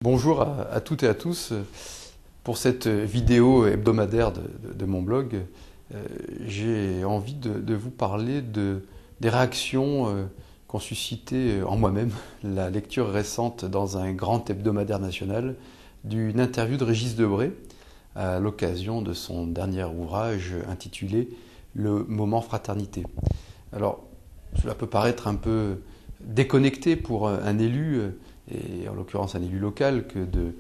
Bonjour à toutes et à tous. Pour cette vidéo hebdomadaire de mon blog, j'ai envie de vous parler des réactions qu'ont suscité en moi-même la lecture récente dans un grand hebdomadaire national d'une interview de Régis Debray à l'occasion de son dernier ouvrage intitulé Le moment fraternité. Alors, cela peut paraître un peu déconnecté pour un élu, et en l'occurrence un élu local, que de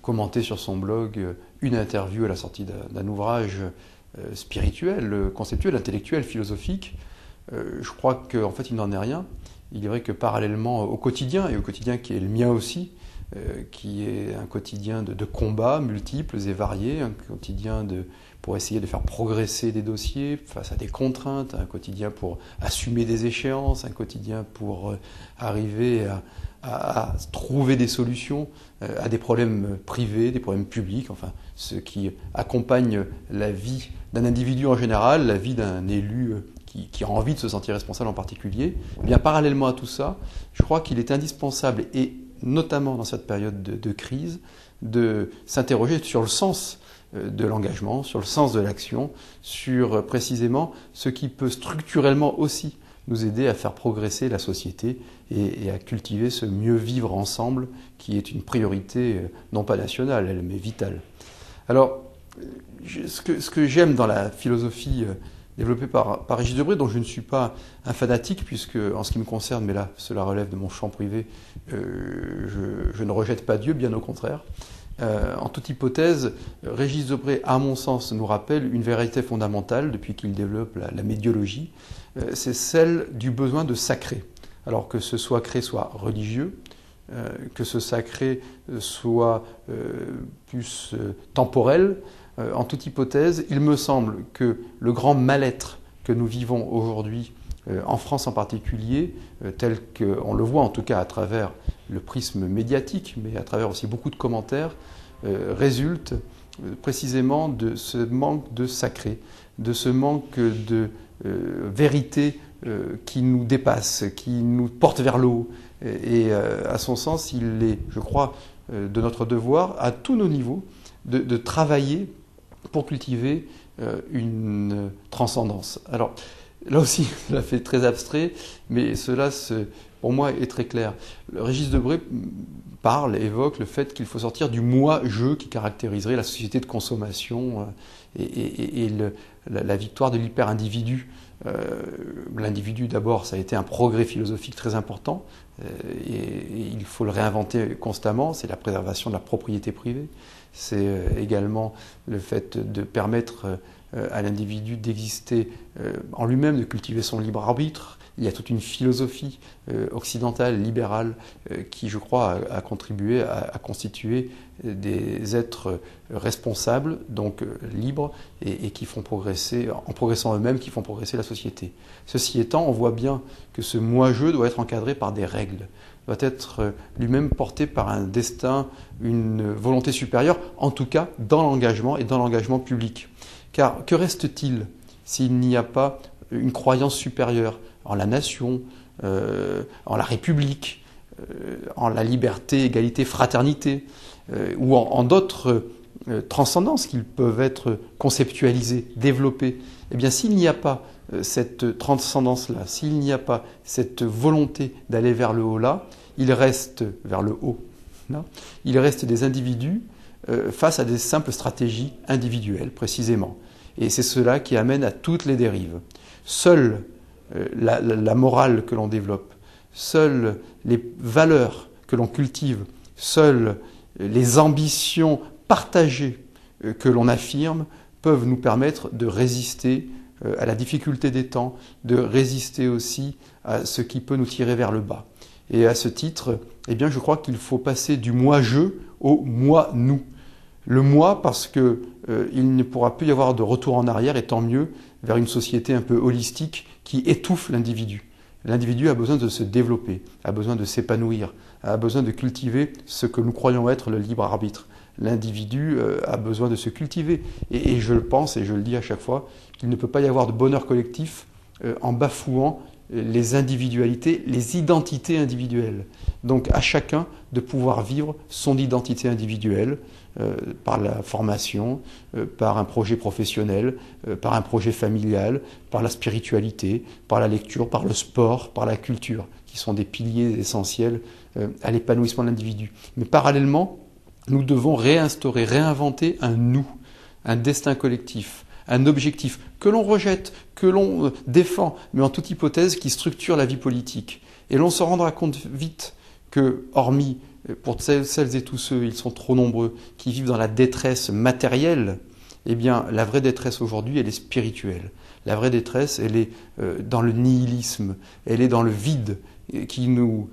commenter sur son blog une interview à la sortie d'un ouvrage spirituel, conceptuel, intellectuel, philosophique. Je crois qu'en fait il n'en est rien. Il est vrai que parallèlement au quotidien, et au quotidien qui est le mien aussi, qui est un quotidien de combats multiples et variés, un quotidien pour essayer de faire progresser des dossiers face à des contraintes, un quotidien pour assumer des échéances, un quotidien pour arriver à trouver des solutions à des problèmes privés, des problèmes publics, enfin ce qui accompagne la vie d'un individu en général, la vie d'un élu qui a envie de se sentir responsable en particulier. Eh bien, parallèlement à tout ça, je crois qu'il est indispensable, et notamment dans cette période de crise, de s'interroger sur le sens de l'engagement, sur le sens de l'action, sur précisément ce qui peut structurellement aussi nous aider à faire progresser la société et à cultiver ce mieux vivre ensemble qui est une priorité non pas nationale, mais vitale. Alors, ce que j'aime dans la philosophie développée par Régis Debray, dont je ne suis pas un fanatique, puisque en ce qui me concerne, mais là cela relève de mon champ privé, je ne rejette pas Dieu, bien au contraire. En toute hypothèse, Régis Debray, à mon sens, nous rappelle une vérité fondamentale depuis qu'il développe la médiologie, c'est celle du besoin de sacré. Alors que ce sacré soit religieux, que ce sacré soit plus temporel, en toute hypothèse, il me semble que le grand mal-être que nous vivons aujourd'hui, en France en particulier, tel qu'on le voit en tout cas à travers le prisme médiatique, mais à travers aussi beaucoup de commentaires, résulte précisément de ce manque de sacré, de ce manque de vérité qui nous dépasse, qui nous porte vers le haut. Et à son sens, il est, je crois, de notre devoir, à tous nos niveaux, de travailler pour cultiver une transcendance. Alors, là aussi, cela fait très abstrait, mais cela, pour moi, est très clair. Le Régis Debray évoque le fait qu'il faut sortir du moi-je qui caractériserait la société de consommation et la victoire de l'hyper-individu. L'individu, d'abord, ça a été un progrès philosophique très important, et il faut le réinventer constamment. C'est la préservation de la propriété privée. C'est également le fait de permettre à l'individu d'exister en lui-même, de cultiver son libre arbitre. Il y a toute une philosophie occidentale, libérale, qui, je crois, a contribué à constituer des êtres responsables, donc libres, et qui font progresser, en progressant eux-mêmes, qui font progresser la société. Ceci étant, on voit bien que ce moi-je doit être encadré par des règles, doit être lui-même porté par un destin, une volonté supérieure, en tout cas dans l'engagement et dans l'engagement public. Car que reste-t-il s'il n'y a pas une croyance supérieure en la nation, en la République, en la liberté, égalité, fraternité, ou en d'autres transcendances qui peuvent être conceptualisées, développées? Eh bien, s'il n'y a pas cette transcendance-là, s'il n'y a pas cette volonté d'aller vers le haut-là, il reste vers le haut. Là, il reste des individus face à des simples stratégies individuelles, précisément. Et c'est cela qui amène à toutes les dérives. Seule la morale que l'on développe, seules les valeurs que l'on cultive, seules les ambitions partagées que l'on affirme peuvent nous permettre de résister à la difficulté des temps, de résister aussi à ce qui peut nous tirer vers le bas. Et à ce titre, eh bien, je crois qu'il faut passer du moi-je au moi-nous. Le moi parce que il ne pourra plus y avoir de retour en arrière, et tant mieux, vers une société un peu holistique qui étouffe l'individu. L'individu a besoin de se développer, a besoin de s'épanouir, a besoin de cultiver ce que nous croyons être le libre arbitre. L'individu a besoin de se cultiver. Et je le pense, et je le dis à chaque fois, qu'il ne peut pas y avoir de bonheur collectif en bafouant les individualités, les identités individuelles. Donc à chacun de pouvoir vivre son identité individuelle par la formation, par un projet professionnel, par un projet familial, par la spiritualité, par la lecture, par le sport, par la culture, qui sont des piliers essentiels à l'épanouissement de l'individu. Mais parallèlement, nous devons réinstaurer, réinventer un nous, un destin collectif, un objectif que l'on rejette, que l'on défend, mais en toute hypothèse qui structure la vie politique. Et l'on se rendra compte vite que, hormis pour celles et tous ceux, ils sont trop nombreux, qui vivent dans la détresse matérielle, eh bien, la vraie détresse aujourd'hui, elle est spirituelle. La vraie détresse, elle est dans le nihilisme, elle est dans le vide qui nous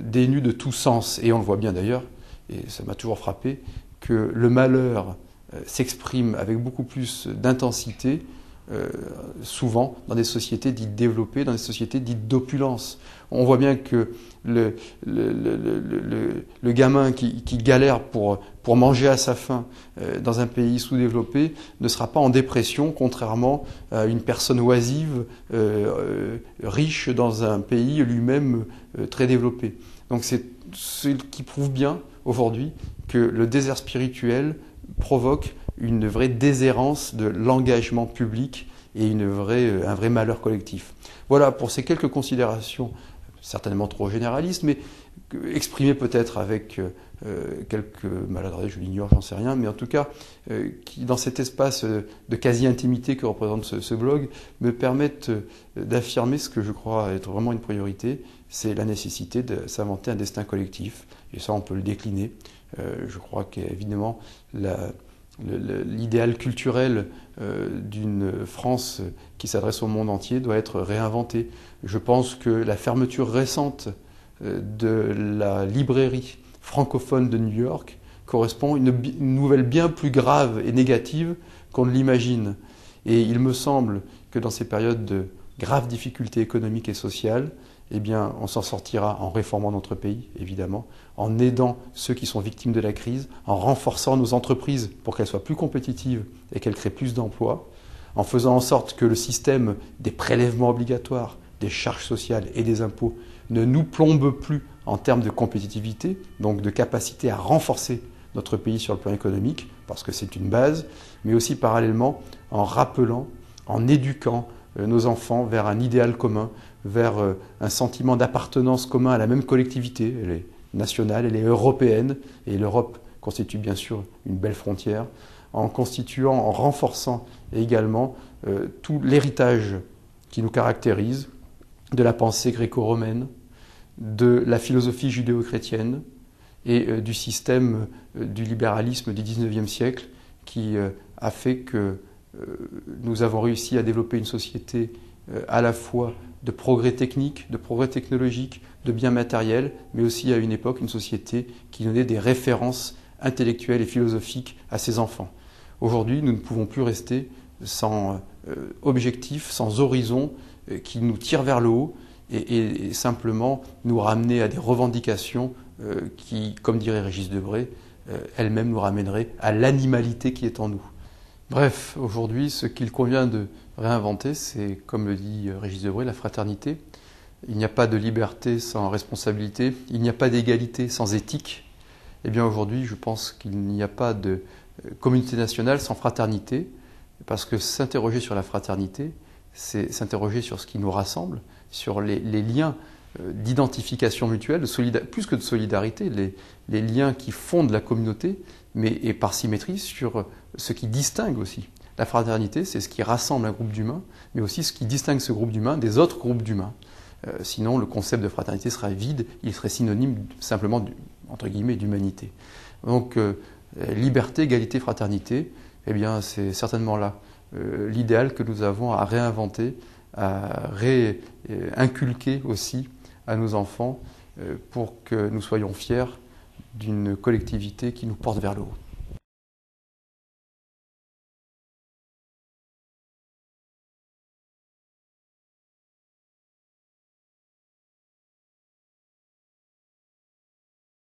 dénue de tout sens. Et on le voit bien d'ailleurs, et ça m'a toujours frappé, que le malheur s'exprime avec beaucoup plus d'intensité, souvent dans des sociétés dites développées, dans des sociétés dites d'opulence. On voit bien que le gamin qui galère pour manger à sa faim dans un pays sous-développé ne sera pas en dépression, contrairement à une personne oisive, riche dans un pays lui-même très développé. Donc c'est ce qui prouve bien aujourd'hui que le désert spirituel provoque une vraie déshérence de l'engagement public et un vrai malheur collectif. Voilà pour ces quelques considérations, certainement trop généralistes, mais exprimées peut-être avec quelques maladresses, je l'ignore, j'en sais rien, mais en tout cas, qui dans cet espace de quasi-intimité que représente ce blog, me permettent d'affirmer ce que je crois être vraiment une priorité, c'est la nécessité de s'inventer un destin collectif, et ça on peut le décliner. Je crois qu'évidemment, l'idéal culturel d'une France qui s'adresse au monde entier doit être réinventé. Je pense que la fermeture récente de la librairie francophone de New York correspond à une nouvelle bien plus grave et négative qu'on ne l'imagine. Et il me semble que dans ces périodes de graves difficultés économiques et sociales, eh bien, on s'en sortira en réformant notre pays, évidemment, en aidant ceux qui sont victimes de la crise, en renforçant nos entreprises pour qu'elles soient plus compétitives et qu'elles créent plus d'emplois, en faisant en sorte que le système des prélèvements obligatoires, des charges sociales et des impôts ne nous plombe plus en termes de compétitivité, donc de capacité à renforcer notre pays sur le plan économique, parce que c'est une base, mais aussi parallèlement en rappelant, en éduquant nos enfants vers un idéal commun, vers un sentiment d'appartenance commun à la même collectivité. Elle est nationale, elle est européenne, et l'Europe constitue bien sûr une belle frontière, en renforçant également tout l'héritage qui nous caractérise, de la pensée gréco-romaine, de la philosophie judéo-chrétienne et du système du libéralisme du XIXe siècle qui a fait que nous avons réussi à développer une société à la fois de progrès technique, de progrès technologique, de biens matériels, mais aussi à une époque une société qui donnait des références intellectuelles et philosophiques à ses enfants. Aujourd'hui, nous ne pouvons plus rester sans objectif, sans horizon qui nous tire vers le haut et simplement nous ramener à des revendications qui, comme dirait Régis Debray, elles-mêmes nous ramèneraient à l'animalité qui est en nous. Bref, aujourd'hui, ce qu'il convient de réinventer, c'est, comme le dit Régis Debray, la fraternité. Il n'y a pas de liberté sans responsabilité, il n'y a pas d'égalité sans éthique. Eh bien aujourd'hui, je pense qu'il n'y a pas de communauté nationale sans fraternité, parce que s'interroger sur la fraternité, c'est s'interroger sur ce qui nous rassemble, sur les liens d'identification mutuelle, plus que de solidarité, les liens qui fondent la communauté, et par symétrie sur ce qui distingue aussi. La fraternité, c'est ce qui rassemble un groupe d'humains, mais aussi ce qui distingue ce groupe d'humains des autres groupes d'humains. Sinon, le concept de fraternité serait vide, il serait synonyme simplement, entre guillemets, d'humanité. Donc, liberté, égalité, fraternité, eh bien, c'est certainement là l'idéal que nous avons à réinventer, à réinculquer aussi à nos enfants pour que nous soyons fiers d'une collectivité qui nous porte vers le haut.